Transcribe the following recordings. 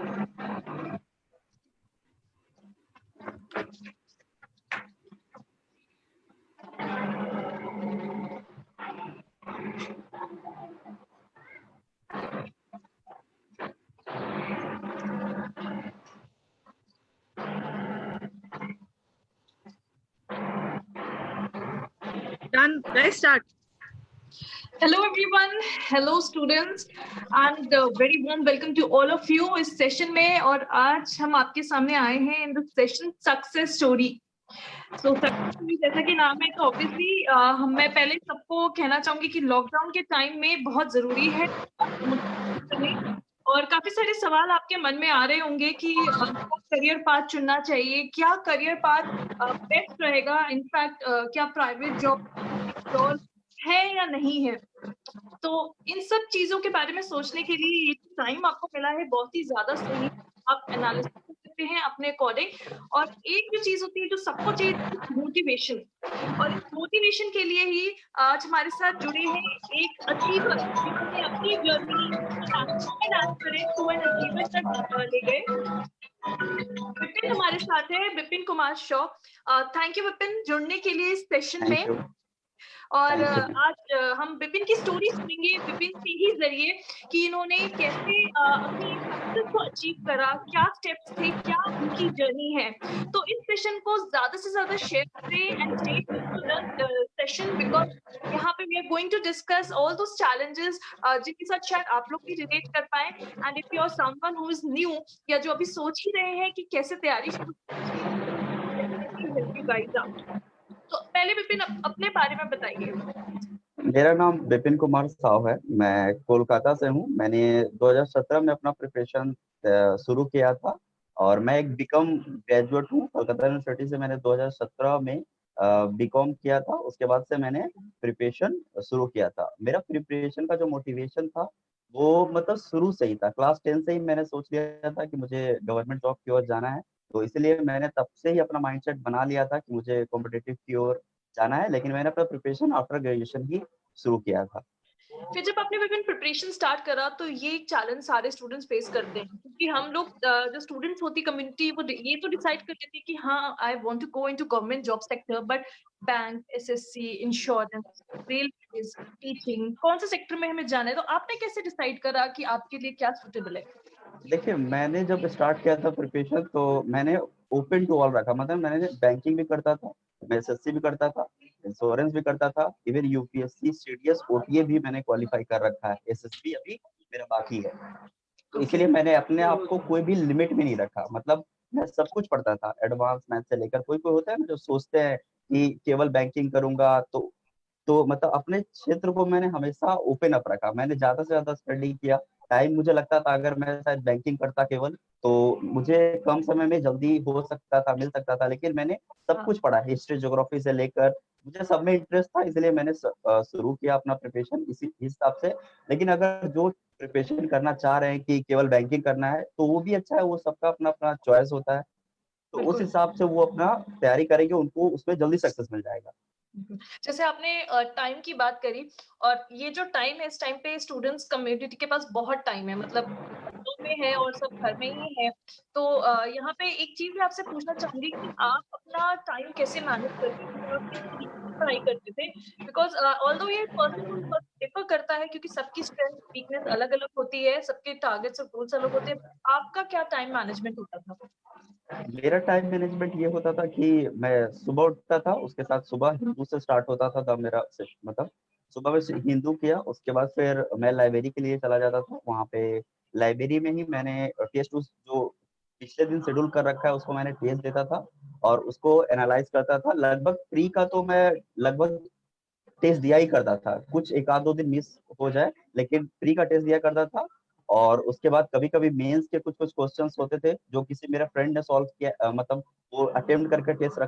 Done. Let's start. Hello everyone, hello students and very warm welcome to all of you इस session में। और आज हम आपके सामने आए हैं in the session success story. So success story जैसा कि नाम है, तो ऑब्वियसली मैं पहले सबको कहना चाहूंगी कि लॉकडाउन के टाइम में बहुत जरूरी है और काफी सारे सवाल आपके मन में आ रहे होंगे कि क्या करियर पाथ चुनना चाहिए, क्या करियर पाथ बेस्ट रहेगा, इनफैक्ट क्या प्राइवेट जॉब है या नहीं है। तो इन सब चीजों के बारे में सोचने के लिए ये टाइम आपको मिला है बहुत ही ज्यादा सही। आप एनालिसिस कर सकते हैं अपने अकॉर्डिंग। और एक जो चीज होती है जो सबको चाहिए, मोटिवेशन। और इस मोटिवेशन के लिए ही आज हमारे साथ जुड़े हैं एक अचीवर जिन्होंने अपनी जर्नी टू एन अचीवर तक ले गए। विपिन हमारे साथ है, विपिन कुमार शॉ। थैंक यू विपिन जुड़ने के लिए इस सेशन में। और आज हम विपिन की स्टोरी सुनेंगे, विपिन के ही जरिए कि इन्होंने कैसे अपनी सक्सेस को अचीव करा, क्या स्टेप्स थे, क्या उनकी जर्नी है। तो इस सेशन को ज्यादा से ज्यादा शेयर करें एंड स्टे सेशन, बिकॉज यहाँ पे we are going to discuss all those challenges जिनके साथ शायद आप लोग भी रिलेट कर पाए। And if you are someone who is new या जो अभी सोच ही रहे हैं कि कैसे तैयारी शुरू करें, तो पहले विपिन अपने बारे में बताइए। मेरा नाम विपिन कुमार साव है, मैं कोलकाता से हूँ। मैंने 2017 में अपना प्रिपरेशन शुरू किया था और मैं एक बीकॉम ग्रेजुएट हूँ कोलकाता यूनिवर्सिटी से। मैंने 2017 में बीकॉम किया था। उसके बाद से मैंने प्रिपरेशन शुरू किया था। मेरा प्रिपरेशन का जो मोटिवेशन था वो मतलब शुरू से ही था। क्लास 10 से ही मैंने सोच लिया था कि मुझे गवर्नमेंट जॉब की ओर जाना है, तो इसलिए मैंने तब से ही अपना माइंडसेट बना लिया था कि मुझे कॉम्पिटिटिव की ओर जाना है। लेकिन मैंने अपना प्रिपरेशन आफ्टर ग्रेजुएशन ही शुरू किया था। फिर जब आपने विपिन प्रिपरेशन स्टार्ट करा तो ये एक चैलेंज सारे स्टूडेंट्स फेस करते हैं, क्योंकि हम लोग जो स्टूडेंट्स होती कम्युनिटी वो ये तो डिसाइड कर लेती है कि हाँ I want to go into government job sector, but bank, SSC, insurance, railway, teaching, कौन से सेक्टर में हमें जाना है। तो आपने कैसे डिसाइड करा कि आपके लिए क्या सूटेबल है? देखिए, मैंने जब स्टार्ट किया था प्रिपरेशन तो मैंने ओपन टू ऑल रखा। मतलब मैंने बैंकिंग भी करता था, मैं एसएससी भी करता था, इंश्योरेंस भी करता था, इवन यूपीएससी, सीडीएस, ओटीए भी मैंने क्वालिफाई कर रखा है। एसएसबी अभी मेरा बाकी है। तो इसलिए मैंने अपने आप को कोई भी लिमिट में नहीं रखा। मतलब मैं सब कुछ पढ़ता था, एडवांस मैथ से लेकर। कोई कोई होता है ना जो सोचते हैं कि केवल बैंकिंग करूंगा, तो मतलब अपने क्षेत्र को मैंने हमेशा ओपन अप रखा। मैंने ज्यादा से ज्यादा स्टडी किया। टाइम मुझे लगता था अगर मैं शायद बैंकिंग करता केवल, तो मुझे कम समय में जल्दी हो सकता था, मिल सकता था। लेकिन मैंने सब कुछ पढ़ा, हिस्ट्री, ज्योग्राफी से लेकर, मुझे सब में इंटरेस्ट था। इसलिए मैंने शुरू किया अपना प्रिपरेशन इसी हिसाब से। लेकिन अगर जो प्रिपरेशन करना चाह रहे हैं कि केवल बैंकिंग करना है, तो वो भी अच्छा है, वो सबका अपना अपना चॉइस होता है। तो उस हिसाब से वो अपना तैयारी करेंगे, उनको उसमें जल्दी सक्सेस मिल जाएगा। जैसे आपने टाइम की बात करी, और ये जो टाइम है, इस टाइम पे स्टूडेंट्स कम्युनिटी के पास बहुत टाइम है, मतलब में है और सब घर में ही है। तो यहाँ पे एक चीज मैं आपसे पूछना चाहूंगी कि आप अपना टाइम कैसे मैनेज करते थे और किस तरीके से पढ़ाई करते थे, बिकॉज ऑल्दो ये पर्सन टू पर्सन डिफर करता है, क्योंकि सबकी स्ट्रेंथ वीकनेस अलग अलग होती है, सबके टारगेट्स और गोल्स अलग होते हैं। आपका क्या टाइम मैनेजमेंट होता था? मेरा टाइम मैनेजमेंट ये होता था कि मैं सुबह उठता था, उसके साथ सुबह हिंदू से स्टार्ट होता था मेरा मतलब सुबह में हिंदू किया। उसके बाद फिर मैं लाइब्रेरी के लिए चला जाता था। वहाँ पे लाइब्रेरी में ही मैंने टेस्ट जो पिछले दिन शेड्यूल कर रखा है उसको मैंने टेस्ट देता था और उसको एनालाइज करता था। लगभग प्री का तो मैं लगभग टेस्ट दिया ही करता था, कुछ एक आध दो दिन मिस हो जाए, लेकिन प्री का टेस्ट दिया करता था। और उसके बाद कभी कभी मेंस के कुछ कुछ क्वेश्चंस होते थे जो किसी मेरा फ्रेंड ने सॉल्व किया, मतलब वो अटेम्प्ट करके टेस्ट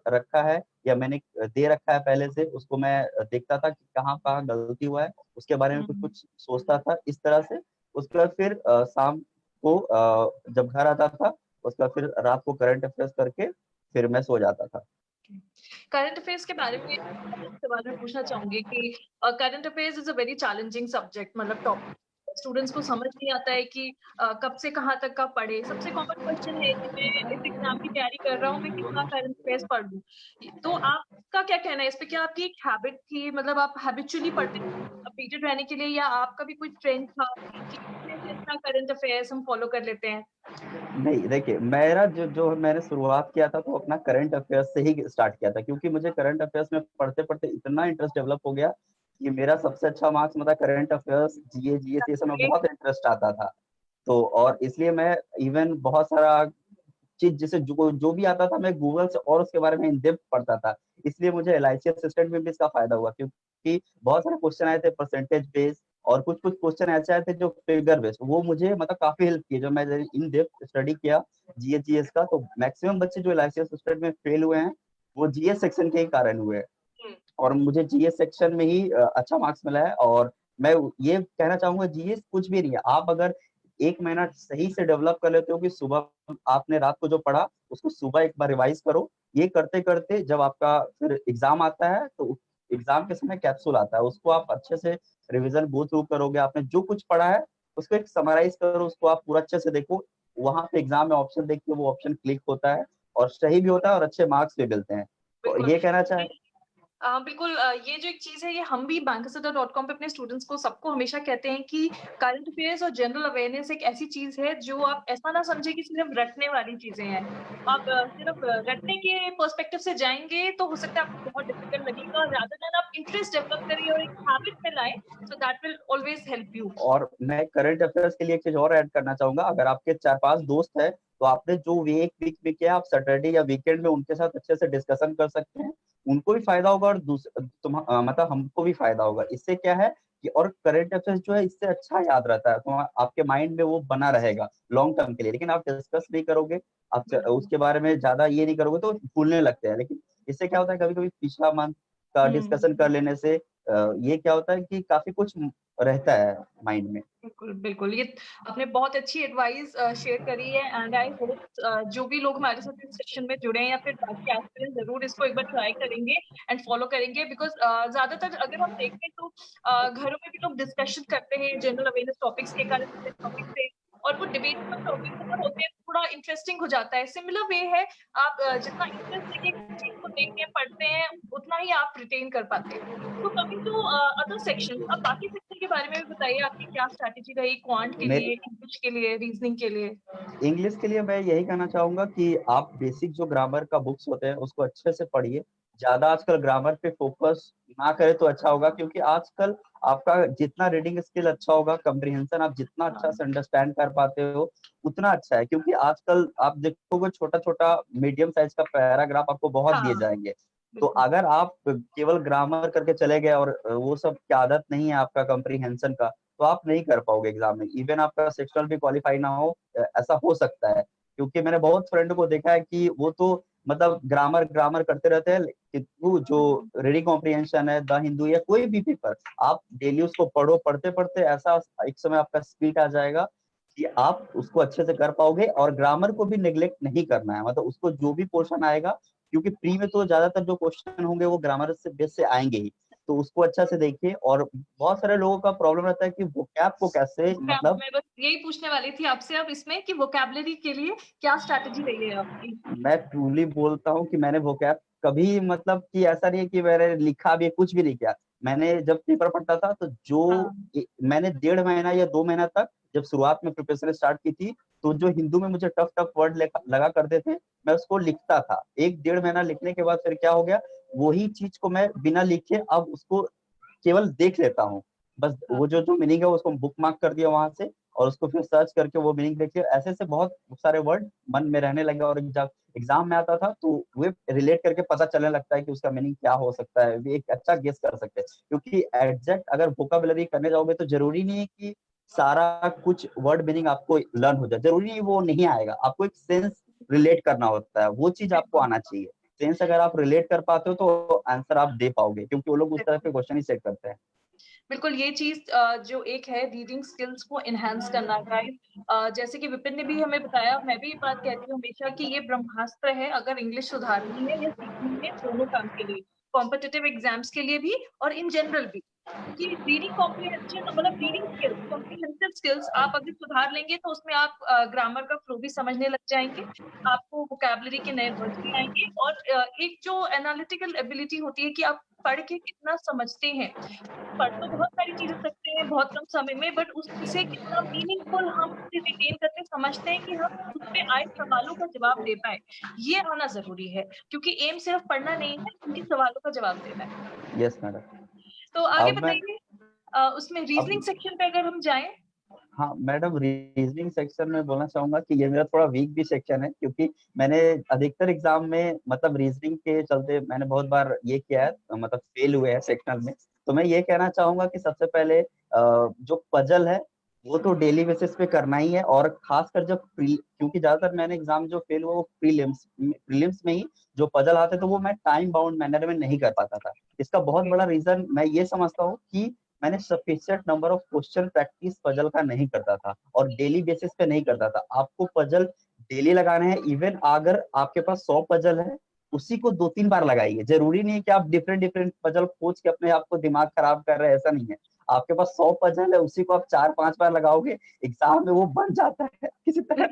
रखा है या मैंने दे रखा है पहले से, उसको मैं देखता था कि कहाँ कहाँ गलती हुआ है, उसके बारे में कुछ कुछ सोचता था इस तरह से। उसके बाद फिर शाम को जब घर आता था, उसके बाद फिर रात को करंट अफेयर्स करके फिर मैं सो जाता था। करंट अफेयर्स के बारे में सवाल मैं पूछना चाहूंगी कि current affairs is a very challenging subject, मतलब टॉपिक स्टूडेंट्स को समझ नहीं आता है कि कब से कहाँ तक का पढ़े। सबसे कॉमन क्वेश्चन है कि मैं इस एग्जाम की तैयारी कर रहा हूँ, मैं कितना करंट अफेयर्स पढ़ लूँ। तो आपका क्या कहना है इस पे? क्या आपकी एक हैबिट थी, मतलब आप हैबिचुअली पढ़ते थे अपडेटेड रहने के लिए, या आपका भी कोई ट्रेंड था कि इतना करंट अफेयर्स हम फॉलो कर लेते हैं? नहीं, देखिए मेरा जो जो मैंने शुरुआत किया था तो अपना करंट अफेयर्स से ही स्टार्ट किया था, क्योंकि मुझे करंट अफेयर्स में पढ़ते पढ़ते इतना इंटरेस्ट डेवलप हो गया कि मेरा सबसे अच्छा मार्क्स मतलब करंट अफेयर्स, जीएस ये सब में बहुत इंटरेस्ट आता था। तो और इसलिए मैं इवन बहुत सारा चीज जैसे जो भी आता था मैं गूगल से और उसके बारे में इन डेप्थ पढ़ता था। इसलिए मुझे एलआईसी असिस्टेंट में भी इसका फायदा हुआ, क्योंकि बहुत सारे क्वेश्चन आए थे परसेंटेज बेस्ड, और कुछ कुछ क्वेश्चन ऐसे आए थे जो फिगर बेस्ड, वो मुझे मतलब काफी हेल्प किए जब मैं इन डेप्थ स्टडी किया जीएस का। तो मैक्सिमम बच्चे जो एलआईसी असिस्टेंट में फेल हुए हैं वो जीएस सेक्शन के ही कारण हुए हैं, और मुझे जीएस सेक्शन में ही अच्छा मार्क्स मिला है। और मैं ये कहना चाहूंगा जीएस कुछ भी नहीं है, आप अगर 1 महीना सही से डेवलप कर लेते हो कि सुबह आपने रात को जो पढ़ा उसको सुबह एक बार रिवाइज करो, ये करते करते जब आपका फिर एग्जाम आता है तो एग्जाम के समय कैप्सूल आता है, उसको आप अच्छे से रिवीजन गो थ्रू करोगे, आपने जो कुछ पढ़ा है उसको एक समराइज करो, उसको आप पूरा अच्छे से देखो, वहां पे एग्जाम में ऑप्शन देखिए, वो ऑप्शन क्लिक होता है और सही भी होता है और अच्छे मार्क्स भी मिलते हैं। तो बिल्कुल। ये कहना चाहे बिल्कुल, ये जो एक चीज़ है, ये हम भी bankasada.com पे अपने स्टूडेंट्स को सबको हमेशा कहते हैं कि करंट अफेयर्स और जनरल अवेयरनेस एक ऐसी चीज़ है जो आप ऐसा ना समझें कि सिर्फ रटने वाली चीज़ें हैं। आप सिर्फ रटने के पर्सपेक्टिव से जाएँगे तो हो सकता है आपको बहुत डिफिकल्ट लगेगा, रादर देन आप इंटरेस्ट डेवलप करिए और एक हैबिट में लाएँ, so that will always help you. और मैं करंट अफेयर्स के लिए एक चीज और ऐड करना चाहूंगा, अगर आपके 4-5 दोस्त है तो आपने जो वे एक वीक में किया आप सैटरडे या वीकेंड में उनके साथ अच्छे से डिस्कशन कर सकते हैं, उनको भी फायदा होगा और मतलब हमको भी फायदा होगा। इससे क्या है कि और करंट अफेयर्स जो है इससे अच्छा याद रहता है, तो आपके माइंड में वो बना रहेगा लॉन्ग टर्म के लिए। लेकिन आप डिस्कस नहीं करोगे, आप उसके बारे में ज्यादा ये नहीं करोगे तो भूलने लगते हैं। लेकिन इससे क्या होता है कभी कभी पिछला मंथ का डिस्कशन कर लेने से ये क्या होता है कि काफी कुछ रहता है माइंड में। बिल्कुल, बिल्कुल। ये आपने बहुत अच्छी एडवाइस शेयर करी है, एंड आई होप जो भी लोग हमारे साथ इस सेशन में जुड़े हैं या फिर बाकी एस्पिरेंट्स ज़रूर इसको एक बार ट्राई करेंगे एंड फॉलो करेंगे, बिकॉज़ ज़्यादातर अगर हम देखें तो घरों में भी लोग डिस्कशन करते हैं जनरल अवेयरनेस टॉपिक्स के, करंट अफेयर्स टॉपिक्स पे, और वो डिबेटेबल टॉपिक्स अगर होते हैं तो थोड़ा इंटरेस्टिंग हो जाता है। सिमिलर वे है, आप जितना इंटरेस्ट लेके किसी चीज़ को देखते हैं, पढ़ते हैं, उतना ही आप रिटेन कर पाते हैं। तो कमिंग टू अदर सेक्शंस, अब बाकी सेक्शन के बारे में भी बताइए, आपकी क्या स्ट्रैटेजी रही क्वांट के लिए, मेरे इंग्लिश के लिए, रीजनिंग के लिए? इंग्लिश के लिए मैं यही कहना चाहूंगा कि आप बेसिक जो ग्रामर का बुक्स होते हैं उसको अच्छे से पढ़िए, ज्यादा आजकल ग्रामर पे फोकस ना करें तो अच्छा होगा, क्योंकि आजकल आपका जितना रीडिंग स्किल अच्छा होगा, कम्प्रीहेंशन आप जितना अच्छा से अंडरस्टैंड कर पाते हो उतना अच्छा है। क्योंकि आजकल आप देखोगे छोटा छोटा मीडियम साइज का पैराग्राफ आपको बहुत दिए हाँ, जाएंगे, तो बिल्कुल। अगर आप केवल ग्रामर करके चले गए और वो सब की आदत नहीं है आपका कम्प्रीहेंशन का, तो आप नहीं कर पाओगे एग्जाम में, इवन आपका सेक्शनल भी क्वालिफाई ना हो, ऐसा हो सकता है। क्योंकि मैंने बहुत फ्रेंड को देखा है कि वो तो मतलब ग्रामर ग्रामर करते रहते हैं, कि वो जो रीडिंग कॉम्प्रिहेंशन है, द हिंदू या कोई भी पेपर, आप डेली उसको पढ़ो, पढ़ते पढ़ते ऐसा एक समय आपका स्पीड आ जाएगा कि आप उसको अच्छे से कर पाओगे। और ग्रामर को भी निग्लेक्ट नहीं करना है, मतलब उसको जो भी पोर्शन आएगा, क्योंकि प्री में तो ज्यादातर जो क्वेश्चन होंगे वो ग्रामर से बेस से आएंगे ही, तो उसको अच्छा से देखिए। और बहुत सारे लोगों का प्रॉब्लम रहता है कि वोकैब को कैसे मतलब मैं बस यही पूछने वाली थी आपसे अब इसमें कि वोकैबुलरी के लिए क्या स्ट्रैटेजी रही है आपकी? मैं ट्रूली बोलता हूँ कि मैंने वोकैब कभी मतलब कि ऐसा नहीं है कि मैंने लिखा भी कुछ भी नहीं किया। मैंने जब पेपर पढ़ता था तो हाँ, मैंने 1.5 महीना या 2 महीना तक जब शुरुआत में प्रिपरेशन स्टार्ट की थी, तो जो हिंदू में मुझे टफ टफ वर्ड लगा करते थे मैं उसको लिखता था। 1-1.5 महीना लिखने के बाद फिर क्या हो गया, वही चीज को मैं बिना लिखे अब उसको केवल देख लेता हूँ, बस हाँ, वो जो जो मीनिंग है उसको बुक मार्क कर दिया वहां से, और उसको फिर सर्च करके वो मीनिंग देख लिया। ऐसे से बहुत सारे वर्ड मन में रहने लगे, और जब एग्जाम में आता था तो वे रिलेट करके पता चलने लगता है कि उसका मीनिंग क्या हो सकता है, वे एक अच्छा गेस कर सकते हैं। क्योंकि एग्जैक्ट अगर वोकाबुलरी करने जाओगे तो जरूरी नहीं है कि सारा कुछ वर्ड मीनिंग आपको लर्न हो जाए, जरूरी नहीं वो नहीं आएगा, आपको एक सेंस रिलेट करना होता है, वो चीज आपको बिल्कुल। आना चाहिए। सेंस अगर आप रिलेट कर पाते हो तो आंसर आप दे पाओगे, क्योंकि वो लोग उस तरह के क्वेश्चन ही सेट करते हैं। बिल्कुल, ये चीज़ जो एक है रीडिंग स्किल्स को एनहांस करना गाइस, जैसे कि विपिन ने भी हमें बताया, मैं भी ये बात कहती हूँ हमेशा कि ये ब्रह्मास्त्र है अगर इंग्लिश सुधारनी है या सीखनी है, दोनों काम के लिए, कॉम्पिटिटिव एग्जाम्स के लिए भी और इन जनरल भी। कि रीडिंग कॉम्प्रिहेंशन मतलब रीडिंग स्किल्स, कॉम्प्रिहेंसिव स्किल्स आप अगर सुधार लेंगे तो उसमें आप ग्रामर का फ्लो भी समझने लग जाएंगे, आपको वोकैबुलरी के नए वर्ड्स भी आएंगे, और एक जो एनालिटिकल एबिलिटी होती है कि आप पढ़ के कितना समझते हैं। पढ़ तो बहुत सारी चीजें सकते हैं बहुत कम समय में, बट उससे कितना मीनिंगफुल हम उसे रिटेन करके समझते हैं कि हम उस पे आए सवालों का जवाब दे पाए, ये आना जरूरी है, क्योंकि एम सिर्फ पढ़ना नहीं है, उनके सवालों का जवाब देना है। Yes madam. तो आगे अब मैं बताइए, उसमें अब रीजनिंग सेक्शन पे अगर हम जाएं। हाँ मैडम, रीजनिंग सेक्शन में बोलना चाहूंगा कि ये मेरा थोड़ा वीक भी सेक्शन है, क्योंकि मैंने अधिकतर एग्जाम में मतलब रीजनिंग के चलते मैंने बहुत बार ये किया है, मतलब फेल हुए हैं सेक्शनल में। तो मैं ये कहना चाहूंगा कि सबसे पहले जो पजल है वो तो डेली बेसिस पे करना ही है, और खासकर जब क्योंकि ज्यादातर मैंने एग्जाम जो फेल हुआ वो प्रीलिम्स में ही जो पजल आते तो वो मैं टाइम बाउंड मैनर में नहीं कर पाता था। इसका बहुत बड़ा रीजन मैं ये समझता हूँ कि मैंने sufficient number of question practice puzzle का नहीं करता था, और डेली बेसिस पे नहीं करता था। आपको पजल डेली लगाने हैं, इवन अगर आपके पास 100 पजल है उसी को 2-3 बार लगाइए। जरूरी नहीं है कि आप डिफरेंट डिफरेंट पजल खोज के अपने आप को दिमाग खराब कर रहे हैं, ऐसा नहीं है। आपके पास 100 पजल है, उसी को आप 4-5 बार लगाओगे, एग्जाम में वो बन जाता है किसी तरह।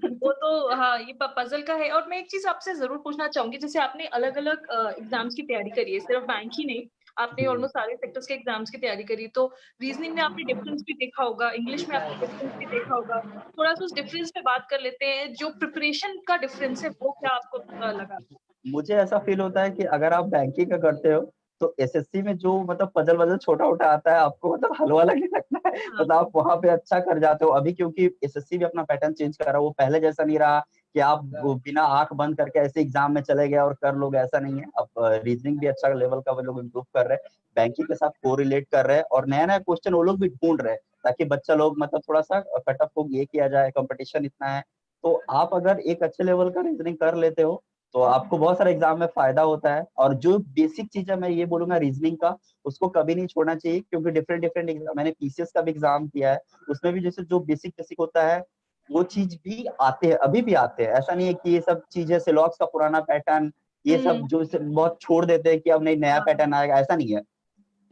वो तो हाँ, ये पजल का है। और मैं एक चीज आपसे जरूर पूछना चाहूंगी, जैसे आपने अलग अलग एग्जाम्स की तैयारी करी है, सिर्फ बैंक ही नहीं, आपने ऑलमोस्ट सारे सेक्टर्स के एग्जाम्स की तैयारी करी, तो रीजनिंग में आपने डिफरेंस भी देखा होगा, इंग्लिश में आपने डिफरेंस भी देखा होगा। थोड़ा सा उस डिफरेंस पे बात कर लेते हैं, जो प्रिपरेशन का डिफरेंस है वो क्या आपको लगा? मुझे ऐसा फील होता है कि अगर आप बैंकिंग का करते हो तो एसएससी में जो मतलब पजल वजल छोटा उठा आता है आपको, मतलब हलवा लगने लगता है, हाँ, मतलब आप वहां पे अच्छा कर जाते हो। अभी क्योंकि एसएससी भी अपना पैटर्न चेंज कर रहा है, वो पहले जैसा नहीं रहा कि आप वो बिना आंख बंद करके ऐसे एग्जाम में चले गए और कर लोगे, ऐसा नहीं है। अब रीजनिंग भी अच्छा लेवल का वो लोग इम्प्रूव कर रहे हैं, बैंकिंग के साथ कोरिलेट कर रहे हैं, और नया नया क्वेश्चन वो लोग भी ढूंढ रहे हैं ताकि बच्चा लोग मतलब थोड़ा सा कट ऑफ को ये किया जाए, कंपटीशन इतना है। तो आप अगर एक अच्छे लेवल का रीजनिंग कर लेते हो तो आपको बहुत सारे एग्जाम में फायदा होता है। और जो बेसिक चीज है मैं ये बोलूंगा रीजनिंग का, उसको कभी नहीं छोड़ना चाहिए, क्योंकि डिफरेंट डिफरेंट एग्जाम, मैंने पीसीएस का भी एग्जाम किया है, उसमें भी जैसे जो बेसिक बेसिक होता है वो चीज भी आते हैं, अभी भी आते हैं। ऐसा नहीं है कि ये सब चीजें सिलॉक्स का पुराना पैटर्न ये सब जो बहुत छोड़ देते हैं कि अब नहीं नया हाँ, पैटर्न आएगा, ऐसा नहीं है।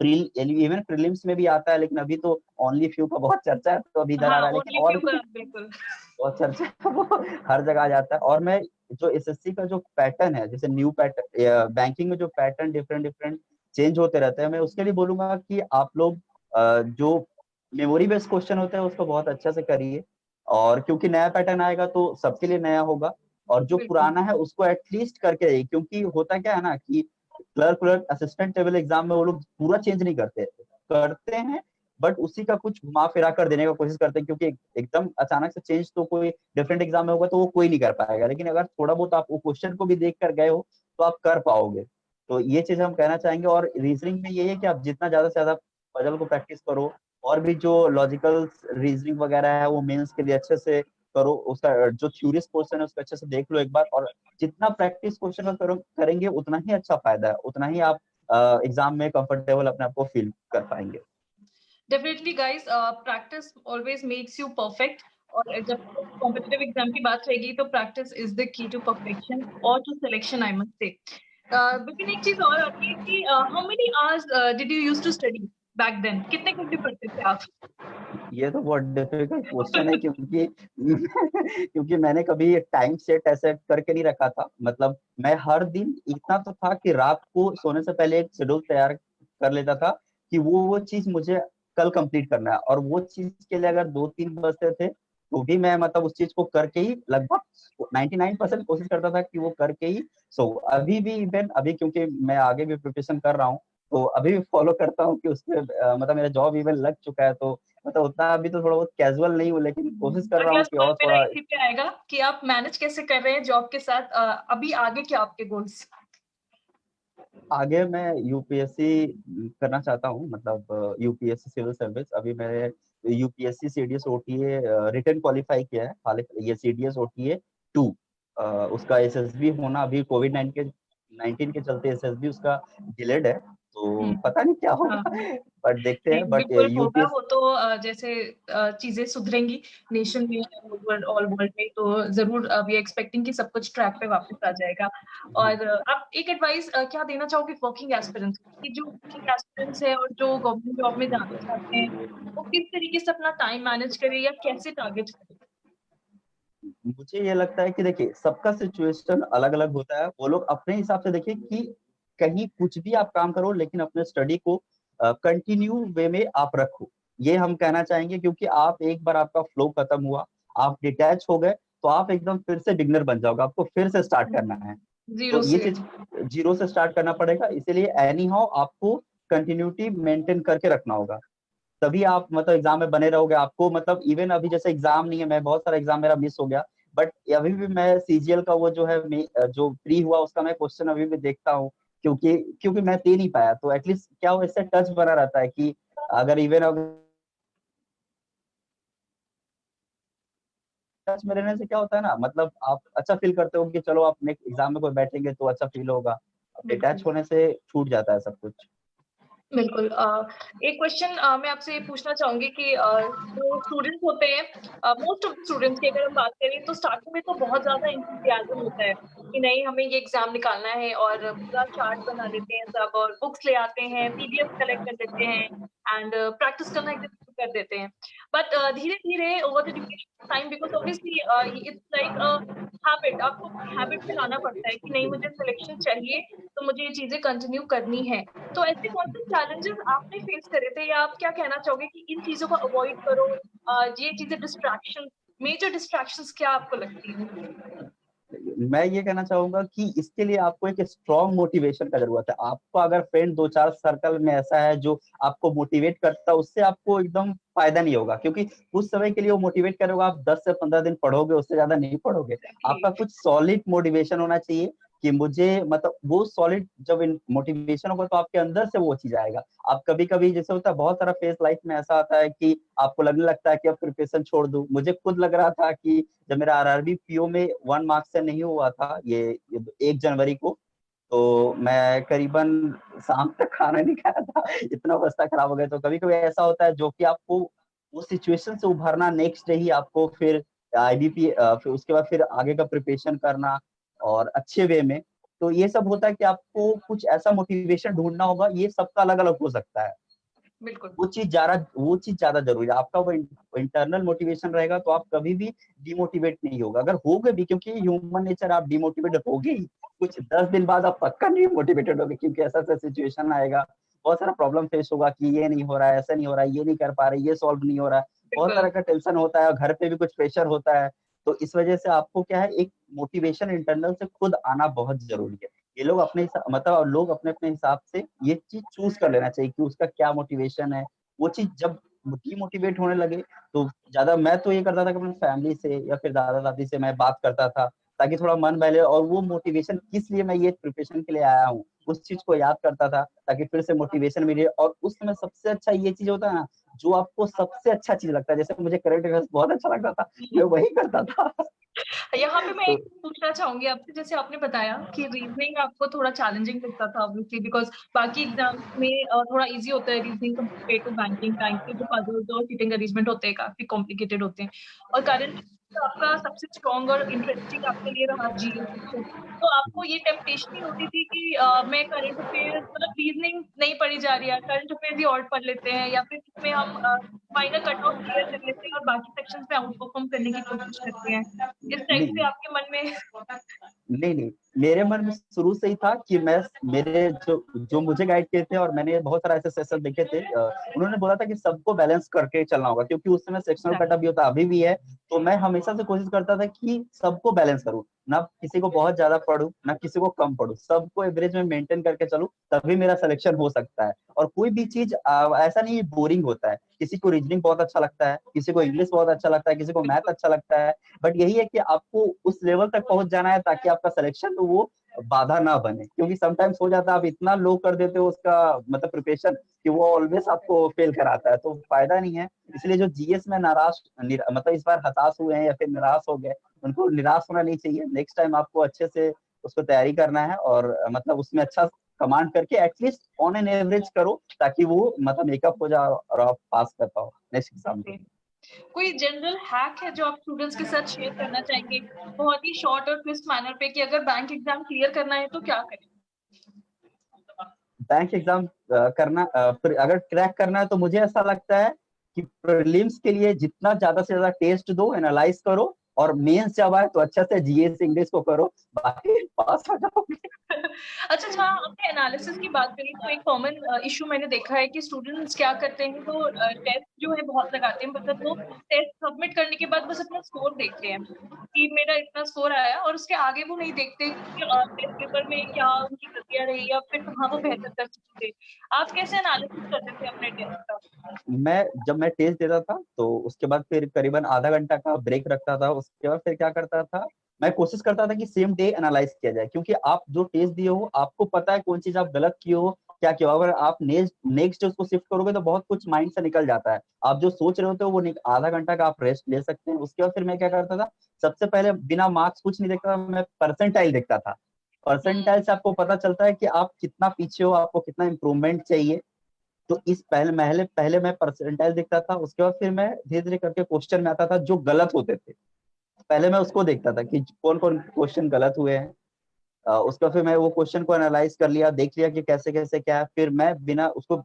इवन प्रीलिम्स में भी आता है, लेकिन अभी तो ओनली फ्यू का बहुत चर्चा है तो अभी इधर आ हाँ, रहा है, लेकिन ओनली और फ्यू भी का बिल्कुल। बहुत चर्चा है, वो हर जगह आ जाता है। और मैं जो एसएससी का जो पैटर्न है, जैसे न्यू पैटर्न बैंकिंग में जो पैटर्न डिफरेंट डिफरेंट चेंज होते रहते हैं, मैं उसके लिए बोलूंगा कि आप लोग जो मेमोरी बेस्ड क्वेश्चन होते हैं उसको बहुत अच्छे से करिए, और क्योंकि नया पैटर्न आएगा तो सबके लिए नया होगा। और जो बिल्कुल पुराना है उसको एटलीस्ट करके रहिए, क्योंकि होता क्या है ना कि क्लर्क असिस्टेंट लेवल एग्जाम में वो लोग पूरा चेंज नहीं करते, करते हैं बट उसी का कुछ घुमा फिरा कर देने का कोशिश करते हैं, क्योंकि एकदम अचानक से चेंज तो कोई डिफरेंट एग्जाम में होगा तो वो कोई नहीं कर पाएगा, लेकिन अगर थोड़ा बहुत आप वो क्वेश्चन को भी देख कर गए हो तो आप कर पाओगे। तो ये चीज हम कहना चाहेंगे। और रीजनिंग में ये है कि आप जितना ज्यादा से ज्यादा पजल को प्रैक्टिस करो, और भी जो लॉजिकल रीजनिंग वगैरह है वो मेंस के लिए अच्छे से करो, उसका जो थ्योरीज क्वेश्चन है उसको अच्छे से देख लो एक बार। और जितना प्रैक्टिस क्वेश्चन का करेंगे उतना ही अच्छा फायदा है, उतना ही आप एग्जाम में कंफर्टेबल अपने आप को फील कर पाएंगे। Definitely guys, practice always makes you perfect. और जब कॉम्पिटिटिव एग्जाम की बात रहेगी तो practice is the key to perfection और to selection, I must say. लेकिन एक चीज और आती है कि how many hours did you use to study back then, कितने घंटे पढ़ते थे आप? ये तो बहुत डिफिकल्ट क्वेश्चन है, क्योंकि क्योंकि मैंने कभी टाइम सेट ऐसे करके नहीं रखा था। मतलब मैं हर दिन इतना तो था कि रात को सोने से पहले एक शेड्यूल तैयार कर लेता था कि वो चीज मुझे कल कंप्लीट करना है, और वो चीज के लिए अगर 2-3 बजते थे तो भी मैं मतलब उस चीज को करके ही लगभग 99% कोशिश करता था कि वो करके ही सो। अभी भी इवन अभी क्योंकि मैं आगे भी प्रिपरेशन कर रहा हूँ तो अभी भी फॉलो करता हूँ कि उसमें मतलब मेरा जॉब इवन लग चुका है, तो मतलब उतना अभी तो थोड़ा बहुत कैजुअल नहीं हूँ, लेकिन कोशिश कर रहा अगला हूँ कि सवाल और मेरा थोड़ा इसी पे आएगा कि आप मैनेज कैसे कर रहे हैं जॉब के साथ, अभी आगे क्या आपके गोल्स? आगे मैं यूपीएससी करना चाहता हूँ। मतलब यूपीएससी सिविल सर्विस, अभी मैंने UPSC CDS OTA return qualify किया है, हालांकि ये सीडीएस ओटीए 2 उसका एसएसबी होना अभी कोविड 19 के चलते एसएसबी उसका डिलेड है, तो हम्म, पता नहीं क्या हाँ, होगा बट देखते नहीं हैं। बट बिल्कुल होगा यूपीएस वो तो, जैसे चीजें सुधरेंगी नेशन में, ओवरऑल वर्ल्ड में, तो जरूर वी एक्सपेक्टिंग कि सब कुछ ट्रैक पे वापस आ जाएगा। और आप एक एडवाइस क्या देना चाहोगे वर्किंग एस्पिरेंट्स की, जो वर्किंग एस्पिरेंट्स है और जो गवर्नमेंट जॉब में जाना चाहते हैं, वो किस तरीके से अपना टाइम मैनेज करें या कैसे टारगेट करें? मुझे ये लगता है कि देखिए सबका सिचुएशन अलग अलग होता है। वो लोग अपने हिसाब से देखिए कि कहीं कुछ भी आप काम करो लेकिन अपने स्टडी को कंटिन्यू वे में आप रखो, ये हम कहना चाहेंगे। क्योंकि आप एक बार आपका फ्लो खत्म हुआ, आप डिटैच हो गए, तो आप एकदम फिर से बिगनर बन जाओगे, आपको फिर से स्टार्ट करना है। जीरो तो ये से। चीज जीरो से स्टार्ट करना पड़ेगा। इसीलिए एनी हाउ आपको कंटिन्यूटी मेंटेन करके रखना होगा, तभी आप मतलब एग्जाम में बने रहोगे। आपको मतलब इवन अभी जैसे एग्जाम नहीं है, मैं बहुत सारा एग्जाम मेरा मिस हो गया, बट अभी भी मैं सीजीएल का वो जो है जो प्री हुआ उसका मैं क्वेश्चन अभी भी देखता हूँ। क्योंकि क्योंकि मैं दे नहीं पाया, तो एटलीस्ट क्या हो, इससे टच बना रहता है कि अगर इवन अगर टच में रहने से क्या होता है ना, मतलब आप अच्छा फील करते हो कि चलो आप नेक्स्ट एग्जाम में कोई बैठेंगे तो अच्छा फील होगा। डिटैच बिल्कुल होने से छूट जाता है सब कुछ। बिल्कुल। एक क्वेश्चन मैं आपसे ये पूछना चाहूंगी कि जो स्टूडेंट्स होते हैं, मोस्ट ऑफ स्टूडेंट्स की अगर हम बात करें, तो स्टार्टिंग में तो बहुत ज्यादा इंथुसियाज्म होता है कि नहीं हमें ये एग्जाम निकालना है, और पूरा चार्ट बना लेते हैं सब, और बुक्स ले आते हैं, पीडीएफ कलेक्ट कर लेते हैं, एंड प्रैक्टिस करना एकदम शुरू कर देते हैं। बट धीरे धीरे over the duration time, because obviously it's like habit, आपको हैबिट में लाना पड़ता है कि नहीं मुझे सिलेक्शन चाहिए, तो मुझे ये चीजें कंटिन्यू करनी है। तो ऐसे कौन से चैलेंजेस आपने फेस करे थे, या आप क्या कहना चाहोगे कि इन चीजों को अवॉइड करो? ये चीजें डिस्ट्रैक्शन, मेजर डिस्ट्रैक्शंस क्या आपको लगती हैं? मैं ये कहना चाहूंगा कि इसके लिए आपको एक स्ट्रॉन्ग मोटिवेशन का जरूरत है। आपको अगर फ्रेंड दो चार सर्कल में ऐसा है जो आपको मोटिवेट करता है, उससे आपको एकदम फायदा नहीं होगा। क्योंकि उस समय के लिए वो मोटिवेट करेगा, आप 10 से 15 दिन पढ़ोगे, उससे ज्यादा नहीं पढ़ोगे। आपका कुछ सॉलिड मोटिवेशन होना चाहिए कि मुझे मतलब वो सॉलिड जब मोटिवेशन होगा तो आपके अंदर से वो चीज आएगा। आप कभी कभी जैसे होता है, बहुत सारा फेस लाइफ में ऐसा आता है कि आपको लगने लगता है कि अब प्रिपरेशन छोड़ दूं। मुझे खुद लग रहा था कि जब मेरा आरआरबी पीओ में 1 मार्क्स से नहीं हुआ था, ये 1 जनवरी को, तो मैं करीबन शाम तक खाना नहीं खाया था, इतना अवस्था खराब हो गया। तो कभी कभी ऐसा होता है जो कि आपको उस सिचुएशन से उभरना, नेक्स्ट डे ही आपको फिर आईबीपी, फिर उसके बाद फिर आगे का प्रिपरेशन करना और अच्छे वे में। तो ये सब होता है कि आपको कुछ ऐसा मोटिवेशन ढूंढना होगा, ये सबका अलग अलग हो सकता है। बिल्कुल। वो चीज ज्यादा जरूरी है। आपका वो इंटरनल मोटिवेशन रहेगा तो आप कभी भी डिमोटिवेट नहीं होगा। अगर होगे भी, क्योंकि ह्यूमन नेचर, आप डिमोटिवेट होगे ही, कुछ 10 दिन बाद आप पक्का नहीं मोटिवेटेड होगे, क्योंकि ऐसा ऐसा सिचुएशन आएगा, बहुत सारा प्रॉब्लम फेस होगा कि ये नहीं हो रहा है, ऐसा नहीं हो रहा है, ये नहीं कर पा रहे, ये सॉल्व नहीं हो रहा है, बहुत बिल्कुल। तरह का टेंशन होता है, घर पे भी कुछ प्रेशर होता है। तो इस वजह से आपको क्या है, एक मोटिवेशन इंटरनल से खुद आना बहुत जरूरी है। ये लोग अपने मतलब लोग अपने अपने हिसाब से ये चीज चूज कर लेना चाहिए कि उसका क्या मोटिवेशन है। वो चीज जब डिमोटिवेट होने लगे तो ज्यादा, मैं तो ये करता था कि अपनी फैमिली से या फिर दादा दादी से मैं बात करता था, ताकि थोड़ा मन बहले, और वो मोटिवेशन किस लिए मैं ये प्रिपरेशन के लिए आया हूँ उस चीज को याद करता था, ताकि फिर से मोटिवेशन मिले। और उस समय सबसे अच्छा ये चीज होता है ना, जो आपको सबसे अच्छा चीज लगता है। जैसे मुझे करंट अफेयर्स बहुत अच्छा लगता था, मैं वही करता था। यहाँ पे मैं तो एक चीज पूछना चाहूंगी आपसे, जैसे आपने बताया कि रीजनिंग आपको थोड़ा चैलेंजिंग लगता था ऑब्वियसली, बिकॉज बाकी एग्जाम्स में थोड़ा इजी होता है reasoning compare to banking. Bank के जो पजल्स और सीटिंग अरेंजमेंट होते हैं काफी कॉम्प्लिकेटेड होते हैं, और करंट आपका सबसे स्ट्रॉन्ग और इंटरेस्टिंग आपके लिए रहा जीएस सेक्शन। तो आपको ये टेम्पटेशन नहीं होती थी कि मैं करंट अफेयर्स, मतलब रीजनिंग नहीं पढ़ी जा रही है, करंट अफेयर्स ही और पढ़ लेते हैं, या फिर इसमें हम माइनर कट ऑफ क्लियर कर लेते हैं और बाकी सेक्शंस में आउट परफॉर्म करने की कोशिश करते हैं, इस टाइप से नहीं आपके मन में? नहीं नहीं, मेरे मन में शुरू से ही था कि मैं, मेरे जो जो मुझे गाइड किए थे, और मैंने बहुत सारा ऐसे सेशन देखे थे, उन्होंने बोला था कि सबको बैलेंस करके चलना होगा, क्योंकि उस समय सेक्शनल कट भी होता, अभी भी है। तो मैं हमेशा से कोशिश करता था कि सबको बैलेंस करूं, ना किसी को बहुत ज्यादा पढूं ना किसी को कम पढूं, सबको एवरेज में मेंटेन करके चलूं, तभी मेरा सिलेक्शन हो सकता है। और कोई भी चीज ऐसा नहीं बोरिंग होता है। किसी को रीजनिंग बहुत अच्छा लगता है, किसी को इंग्लिश बहुत अच्छा लगता है, किसी को मैथ बिल्कुल। अच्छा लगता है, बट यही है कि आपको उस लेवल तक पहुंच जाना है ताकि आपका सिलेक्शन तो वो बाधा ना बने। क्योंकि समटाइम्स हो जाता है, आप इतना लो कर देते हो उसका मतलब प्रिपरेशन, कि वो ऑलवेज आपको फेल कराता है, तो फायदा नहीं है। इसलिए जो जीएस में मतलब इस बार हताश हुए हैं या फिर निराश हो गए, उनको निराश होना नहीं चाहिए। नेक्स्ट टाइम आपको अच्छे से उसको तैयारी करना है और मतलब उसमें अच्छा कमांड करके एटलीस्ट ऑन एन एवरेज करो, ताकि वो मतलब मेकअप हो जाए और आप पास कर पाओ नेक्स्ट एग्जाम में। कोई जनरल हैक है जो आप स्टूडेंट्स के साथ शेयर करना चाहेंगे बहुत ही शॉर्ट और क्विक मैनर पे, कि अगर बैंक एग्जाम क्लियर करना है तो क्या करें? बैंक एग्जाम करना अगर क्रैक करना है तो मुझे ऐसा लगता है कि प्रीलिम्स के लिए जितना ज्यादा से ज्यादा टेस्ट दो, एनालाइज करो, और मेंस जब आए तो अच्छा से जीएस इंग्लिश को करो, बाकी पास हो जाओगे। अच्छा, जहाँ आपने एनालिसिस की बात करी तो एक कॉमन इशू मैंने देखा है कि स्टूडेंट्स क्या करते हैं, वो टेस्ट जो है बहुत लगाते हैं, मतलब वो टेस्ट सबमिट करने के बाद बस अपना स्कोर देखते हैं कि मेरा इतना स्कोर आया, और उसके आगे वो नहीं देखते कि टेस्ट पेपर में क्या उनकी गलतियां रही या फिर कहाँ वो बेहतर कर सकते थे। आप कैसे एनालिसिस करते थे अपने टेस्ट का? जब मैं टेस्ट देता था तो उसके बाद फिर करीबन आधा घंटा का ब्रेक रखता था। उसके बाद फिर क्या करता था, मैं कोशिश करता था कि सेम डे एनालाइज किया जाए, क्योंकि आप जो टेस्ट दिए हो आपको पता है कौन चीज आप गलत किए हो, क्या किया हो। अगर आप नेक्स्ट डे उसको शिफ्ट करोगे तो बहुत कुछ माइंड से निकल जाता है। आप जो सोच रहे होते हो वो आधा घंटा का आप रेस्ट ले सकते हैं। उसके बाद फिर मैं क्या करता था, सबसे पहले बिना मार्क्स कुछ नहीं देखता था, मैं परसेंटाइल देखता था। परसेंटाइल से आपको पता चलता है कि आप कितना पीछे हो, आपको कितना इंप्रूवमेंट चाहिए। तो इस पहले पहले मैं परसेंटाइल देखता था, उसके बाद फिर मैं धीरे धीरे करके क्वेश्चन में आता था जो गलत होते थे। पहले मैं उसको देखता था कि कौन कौन क्वेश्चन गलत हुए हैं। उसका फिर मैं वो क्वेश्चन को एनालाइज कर लिया, देख लिया कि कैसे कैसे क्या है, फिर मैं बिना उसको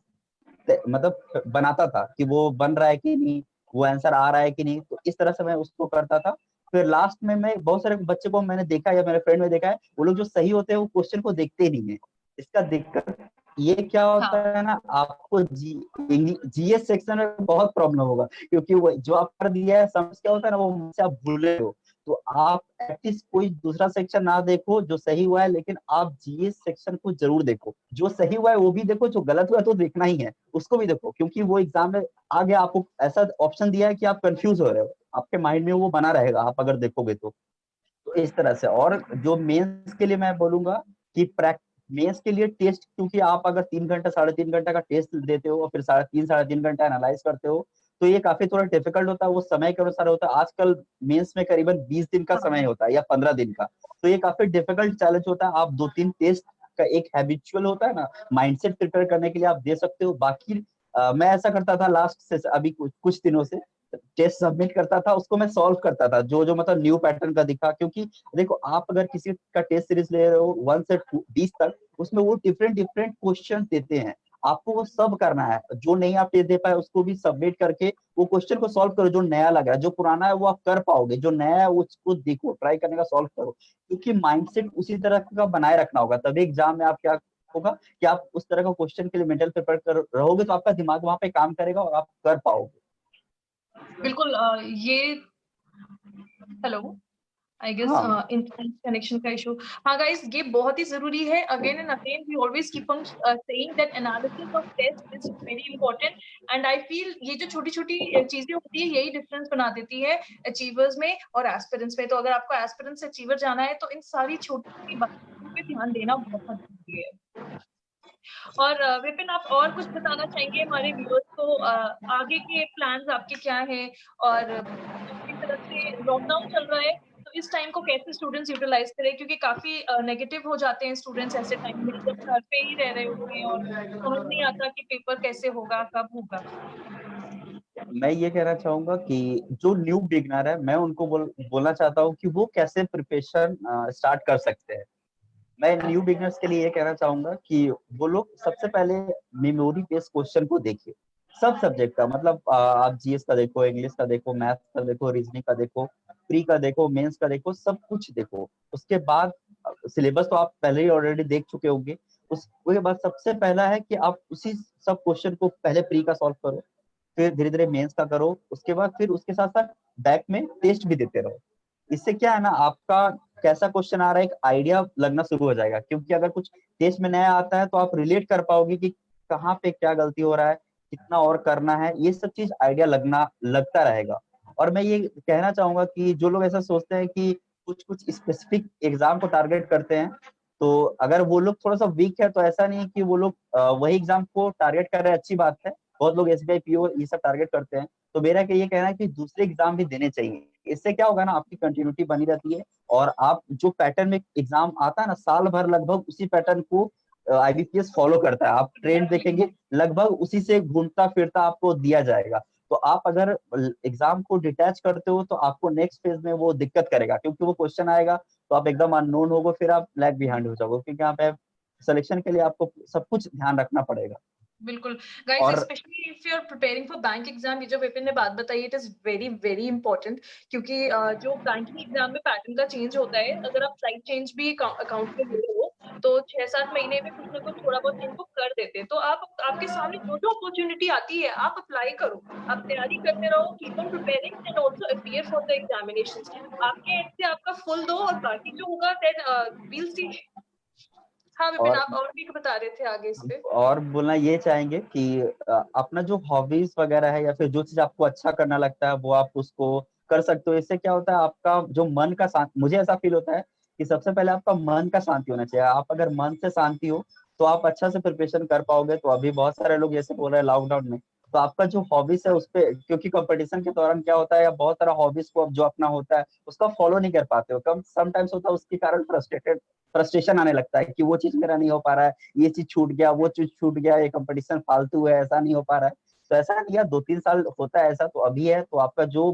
मतलब बनाता था कि वो बन रहा है कि नहीं, वो आंसर आ रहा है कि नहीं। तो इस तरह से मैं उसको करता था। फिर लास्ट में मैं बहुत सारे बच्चे को मैंने देखा या मेरे फ्रेंड में देखा है, वो लोग जो सही होते हैं वो क्वेश्चन को देखते नहीं है। इसका दिक्कत ये क्या होता हाँ। है ना, आपको जीएस सेक्शन में बहुत प्रॉब्लम होगा, क्योंकि वो जो आप कर दिया है समझ क्या होता है ना, वो मुझसे आप भूले हो। तो आप एटलीस्ट कोई दूसरा सेक्शन ना देखो जो सही हुआ है, लेकिन आप जीएस सेक्शन को जरूर देखो। जो सही हुआ है वो भी देखो, जो गलत हुआ है तो देखना ही है उसको भी देखो, क्योंकि वो एग्जाम में आगे आपको ऐसा ऑप्शन दिया है कि आप कंफ्यूज हो रहे हो, आपके माइंड में वो बना रहेगा आप अगर देखोगे तो इस तरह से। और जो मेंस के लिए मैं बोलूंगा कि मेंस के लिए टेस्ट, क्योंकि आप अगर 3 घंटा 3.5 घंटा का टेस्ट देते हो और फिर 3.5 घंटा एनालाइज करते हो, तो ये काफी थोड़ा डिफिकल्ट होता है। वो समय के अनुसार होता है। आजकल मेंस में करीबन 20 दिन का समय होता है या 15 दिन का। तो ये काफी डिफिकल्ट चैलेंज होता है। आप 2-3 टेस्ट का एक हैबिचुअल होता है ना, माइंडसेट प्रिपेयर करने के लिए आप दे सकते हो। बाकी मैं ऐसा करता था लास्ट से अभी कुछ दिनों से, टेस्ट सबमिट करता था, उसको मैं सॉल्व करता था जो जो मतलब न्यू पैटर्न का दिखा। क्योंकि देखो, आप अगर किसी का टेस्ट सीरीज ले रहे हो 1 से 20 तक, उसमें वो डिफरेंट डिफरेंट क्वेश्चन देते हैं, आपको वो सब करना है। जो नहीं आप टेस्ट दे पाए उसको भी सबमिट करके वो क्वेश्चन को सॉल्व करो। जो नया लग रहा है, जो पुराना है वो आप कर पाओगे, जो नया है उसको देखो, ट्राई करने का, सॉल्व करो। क्योंकि माइंडसेट उसी तरह का बनाए रखना होगा, तभी एग्जाम में आप क्या होगा कि आप उस तरह का क्वेश्चन के लिए मेंटल प्रिपेयर कर रहोगे, तो आपका दिमाग वहां पे काम करेगा और आप कर पाओगे। बिल्कुल। ये हेलो, आई गेस हाँ इंटरनेट कनेक्शन का इशू। हाँ गाइस, ये बहुत ही जरूरी है। Again and again we always keep on saying that analysis of test is very important, and I feel ये जो छोटी छोटी चीजें होती है यही डिफरेंस बना देती है अचीवर्स में और एस्पिरेंट्स में। तो अगर आपको एस्पिरेंट्स से अचीवर जाना है तो इन सारी छोटी छोटी बातों पे ध्यान देना बहुत जरूरी है। और विपिन, आप और कुछ बताना चाहेंगे हमारे व्यूअर्स को? आगे के प्लान्स आपके क्या हैं? और अपनी तरफ से लॉकडाउन चल रहा है तो इस टाइम को कैसे स्टूडेंट्स यूटिलाइज करें, क्योंकि काफी नेगेटिव हो जाते हैं स्टूडेंट्स ऐसे टाइम में जब घर पे ही रह रहे होते हैं और समझ नहीं आता कि पेपर कैसे होगा, कब होगा। मैं ये कहना चाहूंगा कि जो न्यू बिगनर है, मैं उनको बोलना चाहता हूँ कि वो कैसे प्रिपरेशन स्टार्ट कर सकते हैं। मैं न्यू बिगनर्स के लिए ये कहना चाहूंगा कि वो लोग सबसे पहले मेमोरी बेस्ड क्वेश्चन को देखिए, सब सब्जेक्ट का। मतलब आप जीएस का देखो, इंग्लिश का देखो, मैथ्स का देखो, रीजनिंग का देखो, प्री का देखो, मेंस का देखो, सब कुछ देखो। उसके बाद सिलेबस तो आप पहले ही ऑलरेडी देख चुके होंगे। उसके बाद सबसे पहला है कि आप उसी सब क्वेश्चन को पहले प्री का सॉल्व करो, फिर धीरे धीरे मेंस का करो, उसके बाद फिर उसके साथ साथ बैक में टेस्ट भी देते रहो। इससे क्या है ना, आपका कैसा क्वेश्चन आ रहा है एक आइडिया लगना शुरू हो जाएगा। क्योंकि अगर कुछ टेस्ट में नया आता है तो आप रिलेट कर पाओगे कि कहाँ पे क्या गलती हो रहा है, कितना और करना है, ये सब चीज आइडिया लगता रहेगा। और मैं ये कहना चाहूंगा कि जो लोग ऐसा सोचते हैं कि कुछ कुछ स्पेसिफिक एग्जाम को टारगेट करते हैं, तो अगर वो लोग थोड़ा सा वीक है तो ऐसा नहीं है कि वो लोग वही एग्जाम को टारगेट कर रहे हैं, अच्छी बात है। बहुत लोग एसबीआई पीओ ये सब टारगेट करते हैं। तो मेरा ये कहना है कि दूसरे एग्जाम भी देने चाहिए। इससे क्या होगा ना, आपकी कंटिन्यूटी बनी रहती है, और आप जो पैटर्न में एग्जाम आता है ना साल भर लगभग, उसी पैटर्न को आईबीपीएस फॉलो करता है। आप ट्रेंड देखेंगे लगभग उसी से घूमता फिरता आपको दिया जाएगा। तो आप अगर एग्जाम को डिटैच करते हो तो आपको नेक्स्ट फेज में वो दिक्कत करेगा, क्योंकि वो क्वेश्चन आएगा तो आप एकदम अननोन होगे, फिर आप लैग बिहाइंड हो जाओगे, क्योंकि यहाँ पे सिलेक्शन के लिए आपको सब कुछ ध्यान रखना पड़ेगा। बिल्कुल गाइस, और specially if you are preparing for bank exam, ये जो विपिन ने बात बताई it is very very important, क्योंकि जो बैंकिंग एग्जाम में पैटर्न का चेंज होता है, अगर आप स्लाइड चेंज भी अकाउंट में ले हो तो 6-7 महीने में कुछ ना कुछ थोड़ा बहुत इनको कर देते हैं। तो आप आपके सामने जो जो अपॉर्चुनिटी आती है आप अप्लाई करो, आप तैयारी करते रहो, keep on preparing and also appear for the examinations. आपके एंड से आपका फुल दो और बाकी जो होगा देन वील सी। हाँ विपिन, और आप और भी बता रहे थे आगे इस पे। और बोलना ये चाहेंगे कि अपना जो हॉबीज वगैरह है या फिर जो चीज आपको अच्छा करना लगता है वो आप उसको कर सकते हो। इससे क्या होता है, आपका जो मन का शांति, मुझे ऐसा फील होता है कि सबसे पहले आपका मन का शांति होना चाहिए। आप अगर मन से शांति हो तो आप अच्छा से प्रिपरेशन कर पाओगे। तो अभी बहुत सारे लोग जैसे बोल रहे हैं लॉकडाउन में, तो आपका जो हॉबीज है उस पे, क्योंकि कंपटीशन के दौरान क्या होता है, या बहुत सारा हॉबीज को जो अपना होता है उसका फॉलो नहीं कर पाते हो, कम समटाइम्स होता है, उसके कारण फ्रस्ट्रेशन आने लगता है कि वो चीज मेरा नहीं हो पा रहा है, ये चीज छूट गया, वो चीज छूट गया, ये कंपटीशन फालतू है, ऐसा नहीं हो पा रहा है। तो ऐसा नहीं है, 2-3 साल होता है ऐसा, तो अभी है तो आपका जो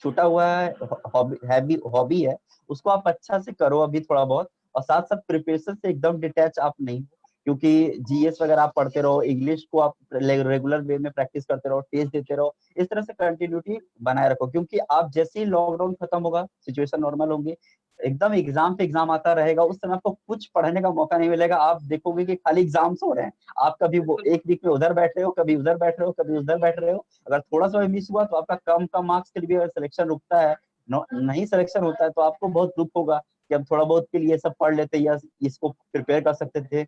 छूटा हुआ है हॉबी है उसको आप अच्छा से करो अभी थोड़ा बहुत। और साथ साथ प्रिपरेशन से एकदम डिटैच आप नहीं हो, क्योंकि जीएस वगैरह आप पढ़ते रहो, इंग्लिश को आप रेगुलर वे में प्रैक्टिस करते रहो, टेस्ट देते रहो, इस तरह से कंटिन्यूटी बनाए रखो। क्योंकि आप जैसे ही लॉकडाउन खत्म होगा, सिचुएशन नॉर्मल होंगे, एकदम एग्जाम पे एग्जाम आता रहेगा, उस समय आपको कुछ पढ़ने का मौका नहीं मिलेगा। आप देखोगे कि खाली एग्जाम्स हो रहे हैं, आप कभी वो एक वीक में उधर बैठ रहे हो, कभी उधर बैठ रहे हो, कभी उधर बैठ रहे हो। अगर थोड़ा सा भी मिस हुआ तो आपका कम कम मार्क्स के लिए भी अगर सिलेक्शन रुकता है, नहीं सिलेक्शन होता है, तो आपको बहुत दुख होगा कि हम थोड़ा बहुत के लिए सब पढ़ लेते या इसको प्रिपेयर कर सकते थे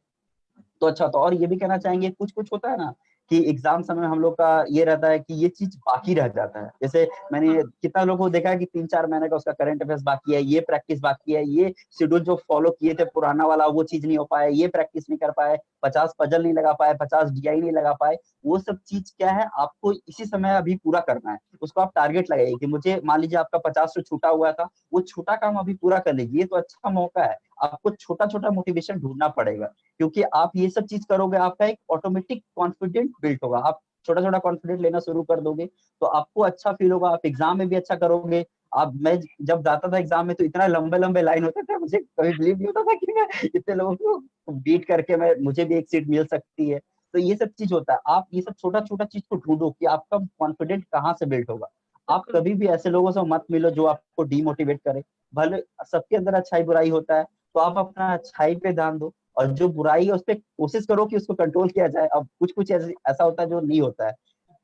तो अच्छा। तो और ये भी कहना चाहेंगे, कुछ कुछ होता है ना कि एग्जाम समय हम लोग का ये रहता है कि ये चीज बाकी रह जाता है। जैसे मैंने कितना लोगों को देखा है कि 3-4 महीने का उसका करंट अफेयर्स बाकी है, ये प्रैक्टिस बाकी है, ये शेड्यूल जो फॉलो किए थे पुराना वाला वो चीज नहीं हो पाया, ये प्रैक्टिस नहीं कर पाए, 50 पजल नहीं लगा पाए, 50 डीआई नहीं लगा पाए। वो सब चीज क्या है, आपको इसी समय अभी पूरा करना है। उसको आप टारगेट लगाइए कि मुझे, मान लीजिए आपका 50 से छूटा हुआ था, वो छूटा काम अभी पूरा कर लीजिए। तो अच्छा मौका है, आपको छोटा छोटा मोटिवेशन ढूंढना पड़ेगा, क्योंकि आप ये सब चीज करोगे आपका एक ऑटोमेटिक कॉन्फिडेंट बिल्ड होगा। आप छोटा छोटा कॉन्फिडेंट लेना शुरू कर दोगे तो आपको अच्छा फील होगा, आप एग्जाम में भी अच्छा करोगे। आप, मैं जब जाता था एग्जाम में तो इतना लंबे लंबे लाइन होते थे, मुझे कभी बिलीव नहीं होता था कि मैं इतने लोगों को बीट करके मैं, मुझे भी एक सीट मिल सकती है। तो ये सब चीज होता है, आप ये सब छोटा छोटा चीज को ढूंढो कि आपका कॉन्फिडेंट कहाँ से बिल्ड होगा। आप कभी भी ऐसे लोगों से मत मिलो जो आपको डिमोटिवेट करे। भले सबके अंदर अच्छाई बुराई होता है, तो आप अपना अच्छाई पे ध्यान दो, और जो बुराई है उस पर कोशिश करो कि उसको कंट्रोल किया जाए। अब कुछ कुछ ऐसा होता है जो नहीं होता है,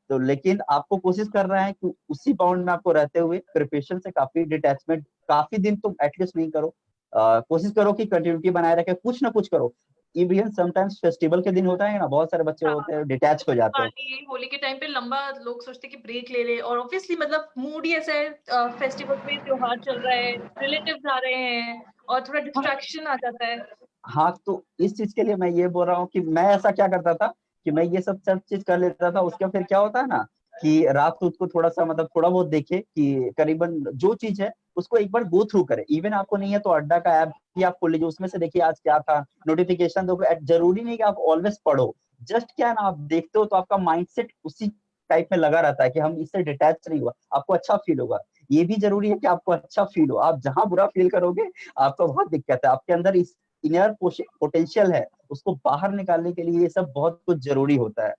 तो लेकिन आपको कोशिश कर रहा है कि उसी बाउंड में आपको रहते हुए प्रिपरेशन से काफी डिटैचमेंट, काफी दिन तो एटलीस्ट नहीं करो। कोशिश करो कि कंटिन्यूटी बनाए रखे, कुछ ना कुछ करो। इवन समटाइम्स फेस्टिवल के दिन होता है ना, बहुत सारे बच्चे होते हैं डिटैच हो जाते हैं। दिवाली होली के टाइम पे लंबा लोग सोचते कि ब्रेक ले ले, और ऑब्वियसली मतलब मूड ही ऐसा है, फेस्टिवल पे त्योहार चल रहा है, रिलेटिव्स आ रहे हैं और थोड़ा डिस्ट्रैक्शन आ जाता है। हाँ, तो इस चीज के लिए मैं ये बोल रहा हूँ कि मैं ऐसा क्या करता था कि मैं ये सब चीज कर लेता था। उसके फिर क्या होता है ना कि रात को उसको थोड़ा सा, मतलब थोड़ा बहुत देखे कि करीबन जो चीज है उसको एक बार गो थ्रू करे। इवन आपको नहीं है तो अड्डा का ऐप भी आप खोल लीजिए, उसमें से देखिए आज क्या था, नोटिफिकेशन दो। जरूरी नहीं कि आप ऑलवेज पढ़ो, जस्ट क्या है ना, आप देखते हो तो आपका माइंडसेट उसी टाइप में लगा रहता है कि हम इससे डिटैच नहीं हुआ, आपको अच्छा फील होगा। ये भी जरूरी है कि आपको अच्छा फील हो। आप जहां बुरा फील करोगे आपको बहुत दिक्कत है। आपके अंदर इस इनर पोटेंशियल है, उसको बाहर निकालने के लिए ये सब बहुत कुछ जरूरी होता है।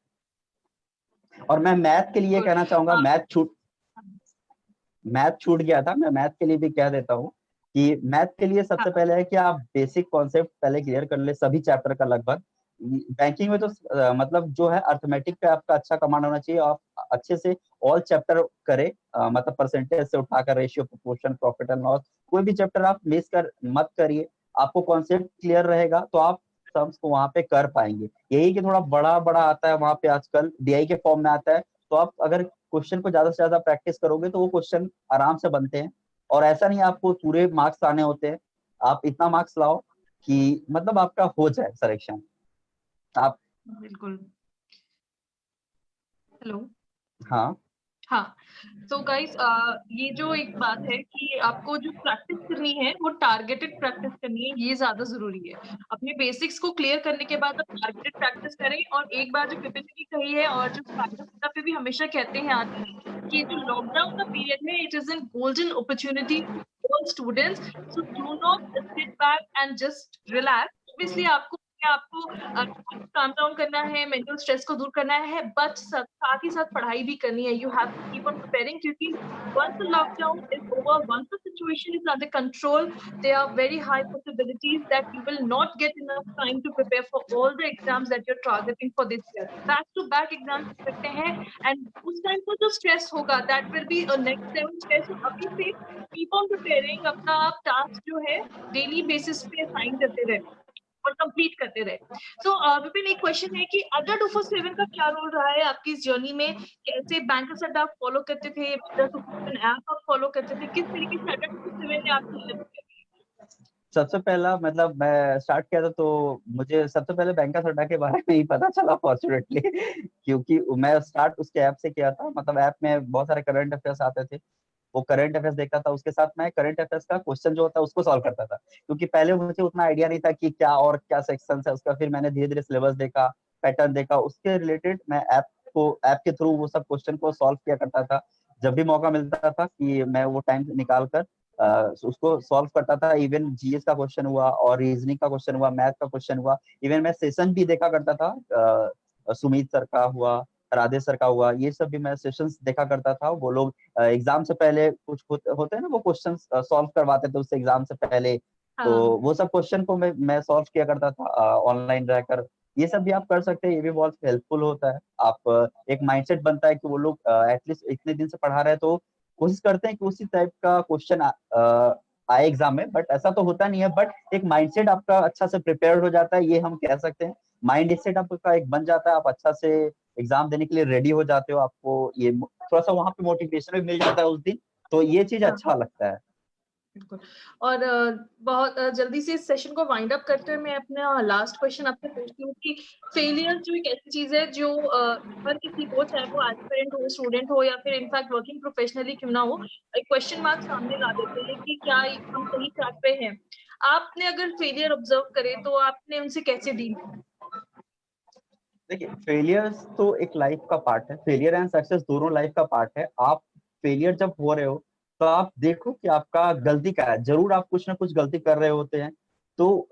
और मैं मैथ के लिए कहना चाहूंगा, मैथ छूट गया था, मैं मैथ के लिए भी कह देता हूँ कि मैथ के लिए सबसे पहले है कि आप बेसिक कॉन्सेप्ट पहले क्लियर कर ले सभी चैप्टर का लगभग। बैंकिंग में तो मतलब जो है अर्थमेटिक पे आपका अच्छा कमांड होना चाहिए, आप अच्छे से ऑल चैप्टर करें, मतलब परसेंटेज से उठाकर ratio, proportion, profit and loss, कोई भी चैप्टर आप मिस कर मत करिए। आपको कॉन्सेप्ट क्लियर रहेगा तो आप सम्स को वहां पे कर पाएंगे। यही कि थोड़ा बड़ा बड़ा आता है वहां पे, आजकल डीआई के फॉर्म में आता है, तो आप अगर क्वेश्चन को ज्यादा से ज्यादा प्रैक्टिस करोगे तो वो क्वेश्चन आराम से बनते हैं। और ऐसा नहीं आपको पूरे मार्क्स आने होते हैं, आप इतना मार्क्स लाओ कि मतलब आपका हो जाए सिलेक्शन। आप बिल्कुल। हेलो। हाँ हाँ, तो गाइस ये जो एक बात है कि आपको जो प्रैक्टिस करनी है वो टारगेटेड प्रैक्टिस करनी है, ये ज्यादा जरूरी है। अपने बेसिक्स को क्लियर करने के बाद आप टारगेटेड प्रैक्टिस करें। और एक बात जो विपिन ने भी कही है और जो बैंकर्स पे भी हमेशा कहते हैं आते हैं कि ये जो लॉकडाउन का पीरियड है, it is an golden opportunity for students, so do not sit back and just relax. Obviously आपको काम डाउन करना है, मेंटल स्ट्रेस को दूर करना है, बट साथ ही साथ पढ़ाई भी करनी है। You have to keep on preparing, क्योंकि once the lockdown is over, once the situation is under control, there are very high possibilities that you will not get enough time to prepare for all the exams that you're targeting for this year. Back to back exams करते हैं, and उस time पर जो stress होगा, that will be a next level stress. तो अभी से keep on preparing, अपना आप टास्क जो है डेली बेसिस पे असाइन करते रहे और कंप्लीट करते रहे। तो विपिन, एक क्वेश्चन है कि अड्डा 247 का क्या रोल रहा है आपकी इस जर्नी में? कैसे बैंकर्स अड्डा आप फॉलो करते थे, अड्डा 247 ऐप आप फॉलो करते थे, किस तरीके से अड्डा 247 ने आपकी हेल्प की? सबसे पहला मतलब मैं स्टार्ट किया था तो मुझे सबसे पहले बैंकर्स अड्डा के बारे में ही पता चला फॉर्चुनेटली क्योंकि मैं स्टार्ट उसके ऐप से किया था। मतलब ऐप में बहुत सारे करंट अफेयर्स आते थे, वो करंट अफेयर्स देखता था, उसके साथ मैं करंट अफेयर्स का क्वेश्चन जो होता है उसको सॉल्व करता था, क्योंकि पहले मुझे उतना आइडिया नहीं था कि क्या और क्या सेक्शन है उसका। फिर मैंने धीरे धीरे सिलेबस देखा, पैटर्न देखा, उसके रिलेटेड मैं ऐप के थ्रू वो सब क्वेश्चन को सॉल्व किया करता था। जब भी मौका मिलता था कि मैं वो टाइम निकाल कर उसको सॉल्व करता था। इवन जीएस का क्वेश्चन हुआ और रीजनिंग का क्वेश्चन हुआ, मैथ का क्वेश्चन हुआ, इवन मैं सेशन भी देखा करता था। सुमित सर का हुआ, राधे सर का हुआ, ये सब भी मैं सेशंस देखा करता था। वो लोग एग्जाम से पहले कुछ होते हैं ना, वो क्वेश्चन सॉल्व करवाते थे उससे एग्जाम से पहले। तो वो सब क्वेश्चन को मैं सॉल्व किया करता था ऑनलाइन रहकर। ये सब भी आप कर सकते हैं, ये भी बहुत हेल्पफुल होता है। आप एक माइंडसेट बनता है कि वो लोग एटलीस्ट इतने दिन से पढ़ा रहे हैं तो कोशिश करते हैं कि उसी टाइप का क्वेश्चन आए एग्जाम में। बट ऐसा तो होता नहीं है, बट एक माइंडसेट आपका अच्छा से प्रिपेयर्ड हो जाता है, ये हम कह सकते हैं। माइंड सेट आपका एक बन जाता है, आप अच्छा से एग्जाम देने के लिए रेडी हो जाते हो। आपको ये थोड़ा सा वहां पे मोटिवेशन भी मिल जाता है उस दिन, तो ये चीज अच्छा लगता है। बिल्कुल। और बहुत जल्दी से इस सेशन को वाइंड अप करते हुए मैं अपना लास्ट क्वेश्चन आपसे पूछती हूँ कि फेलियर जो एक ऐसी चीज है जो हर किसी को, चाहे वो एस्पिरेंट हो, स्टूडेंट हो या फिर इनफैक्ट वर्किंग प्रोफेशनली क्यों ना हो, एक क्वेश्चन मार्क सामने ला देते हैं कि क्या हम सही ट्रैक पे हैं। आपने अगर फेलियर ऑब्जर्व करे तो आपने उनसे कैसे डील? देखिए, फेलियर्स तो एक लाइफ का पार्ट है, फेलियर एंड सक्सेस दोनों लाइफ का पार्ट है। आप फेलियर जब हो रहे हो तो आप देखो कि आपका गलती क्या है। जरूर आप कुछ ना कुछ गलती कर रहे होते हैं, तो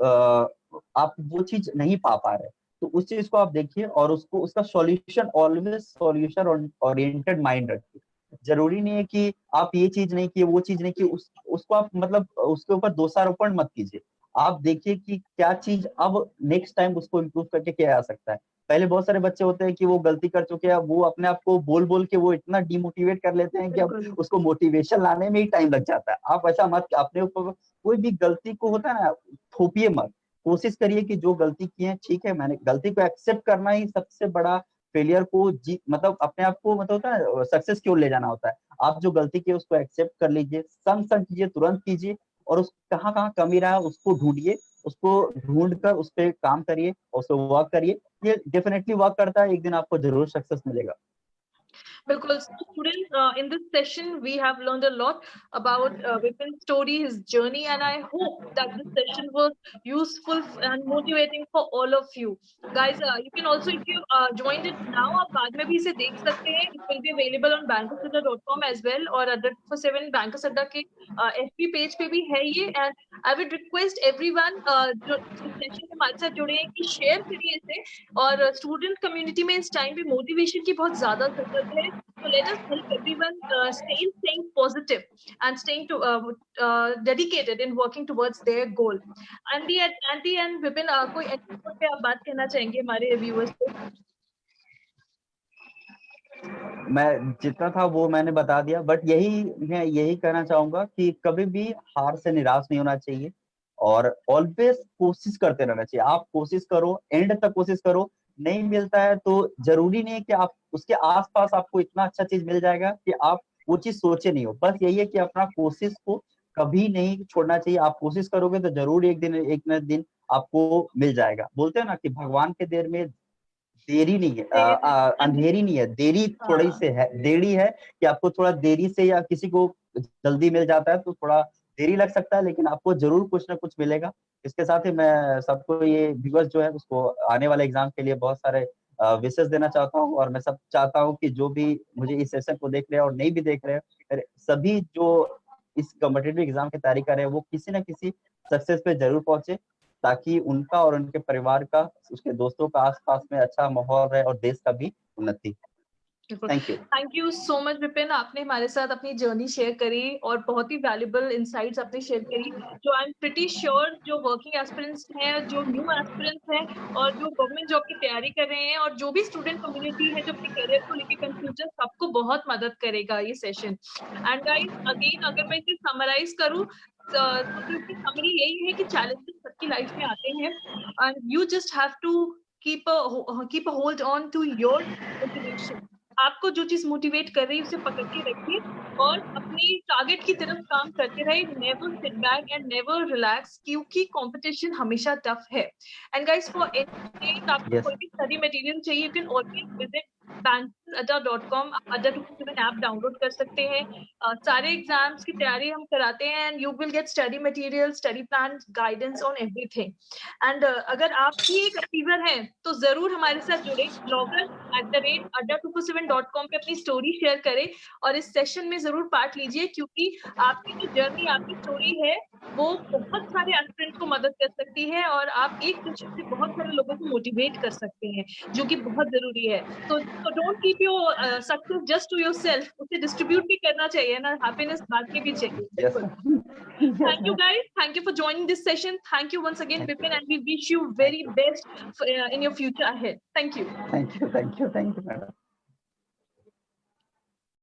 आप वो चीज नहीं पा पा रहे, तो उस चीज को आप देखिए और उसको उसका solution, always solution oriented mind रखिए। जरूरी नहीं है कि आप ये चीज नहीं किए, वो चीज नहीं की, उसको आप मतलब उसके ऊपर दोषारोपण मत कीजिए। आप देखिए कि क्या चीज अब नेक्स्ट टाइम उसको इम्प्रूव करके किया जा सकता है। पहले बहुत सारे बच्चे होते हैं कि वो गलती कर चुके हैं, वो अपने आप को बोल बोल के वो इतना डिमोटिवेट कर लेते हैं कि अब उसको मोटिवेशन लाने में ही टाइम लग जाता है। आप ऐसा मत, अपने ऊपर कोई भी गलती को होता है ना, थोपिए मत। कोशिश करिए कि जो गलती की है, ठीक है, मैंने गलती को एक्सेप्ट करना ही सबसे बड़ा फेलियर को जी मतलब अपने आप को मतलब होता है सक्सेस की ओर ले जाना होता है। आप जो गलती की उसको एक्सेप्ट कर लीजिए, संग कीजिए, तुरंत कीजिए, और उस कहाँ कहाँ कमी रहा है उसको ढूंढिए, उसको ढूंढ कर उस पर काम करिए और उस पर वर्क करिए। ये डेफिनेटली वर्क करता है, एक दिन आपको जरूर सक्सेस मिलेगा। Because students, in this session, we have learned a lot about Vipin's story, his journey, and I hope that this session was useful and motivating for all of you. Guys, you can also, if you joined it now, आप बाद में भी इसे देख सकते हैं. It will be available on bankersadda.com as well, और Adda 47 Bankers Adda के FB पेज पे भी है ये. And I would request everyone जो इस सेशन में हमारे साथ जुड़े हैं कि शेयर करिए इसे. और स्टूडेंट कम्युनिटी में इस टाइम पे मोटिवेशन की बहुत ज्यादा जरूरत है. So let us help everyone staying positive and staying dedicated in working towards their goal. Andy and Vipin, कोई एंड पे आप बात कहना चाहेंगे हमारे व्यूअर्स को? मैं जितना था वो मैंने बता दिया, बट मैं यही कहना चाहूंगा कि कभी भी हार से निराश नहीं होना चाहिए और ऑलवेज कोशिश करते रहना चाहिए। आप कोशिश करो, एंड तक कोशिश करो। नहीं मिलता है तो जरूरी नहीं है कि आप उसके आसपास आपको इतना अच्छा चीज मिल जाएगा कि आप वो चीज सोचे नहीं हो। बस यही है कि अपना कोशिश को कभी नहीं छोड़ना चाहिए। आप कोशिश करोगे तो जरूर एक दिन एक न दिन आपको मिल जाएगा। बोलते हैं ना कि भगवान के देर में देरी नहीं है, अंधेरी नहीं है, देरी थोड़ी हाँ। से है, देरी है कि आपको थोड़ा देरी से, या किसी को जल्दी मिल जाता है तो थोड़ा देरी लग सकता है, लेकिन आपको जरूर कुछ ना कुछ मिलेगा। इसके साथ ही मैं सबको, ये व्यूअर्स जो है उसको आने वाले एग्जाम के लिए बहुत सारे विशेष देना चाहता हूँ, और मैं सब चाहता हूँ कि जो भी मुझे इस सेशन को देख रहे हैं और नहीं भी देख रहे हैं, सभी जो इस कॉम्पिटिटिव एग्जाम की तैयारी कर रहे हैं वो किसी ना किसी सक्सेस पे जरूर पहुंचे, ताकि उनका और उनके परिवार का, उसके दोस्तों का आसपास में अच्छा माहौल रहे और देश का भी उन्नति। Thank you. Thank you so much Vipin, आपने हमारे साथ अपनी जर्नी शेयर करी और बहुत ही वैल्यूएबल इनसाइट्स आपने शेयर करी, जो आई एम प्रीटी श्योर जो वर्किंग एस्पिरेंट्स हैं, जो न्यू एस्पिरेंट्स हैं और जो गवर्नमेंट जॉब की तैयारी कर रहे हैं, और जो भी स्टूडेंट कम्युनिटी है जो अपने करियर को लेकर कंफ्यूजन, सबको बहुत मदद करेगा ये सेशन। एंड गाइस अगेन, अगर मैं इसे समराइज करूं तो इसकी समरी यही है कि चैलेंजेस सबकी लाइफ में आते हैं, and you just have to keep a hold on to your motivation. आपको जो चीज मोटिवेट कर रही है उसे पकड़ के रखिए और अपनी टारगेट की तरफ काम करते रहे। Never sit back and never relax, क्योंकि कंपटीशन हमेशा टफ है। एंड गाइस फॉर एनी आपको Yes. कोई भी स्टडी मटेरियल चाहिए, you can always visit banksada.com। अड्डा 247 ऐप डाउनलोड कर सकते हैं। सारे एग्जाम्स की तैयारी हम कराते हैं, and you will get study material, study plan, guidance on everything. And अगर आप भी एक अचीवर हैं तो जरूर हमारे साथ जुड़े, blogger@adda247.com पे अपनी स्टोरी शेयर करें और इस सेशन में जरूर पार्ट लीजिए, क्योंकि आपकी जो जर्नी, आपकी स्टोरी है वो बहुत सारे एस्पिरेंट्स को मदद कर सकती है, और आप एक सेशन से बहुत सारे लोगों को मोटिवेट कर सकते हैं, जो कि बहुत जरूरी है। तो don't keep your success just to yourself, उसे डिस्ट्रीब्यूट भी करना चाहिए ना, हैप्पीनेस बांटनी भी चाहिए। Yes. Thank you guys, thank you for joining this session. Thank you once again Vipin, and we wish you very best in your future ahead. Thank you. Thank you, madam.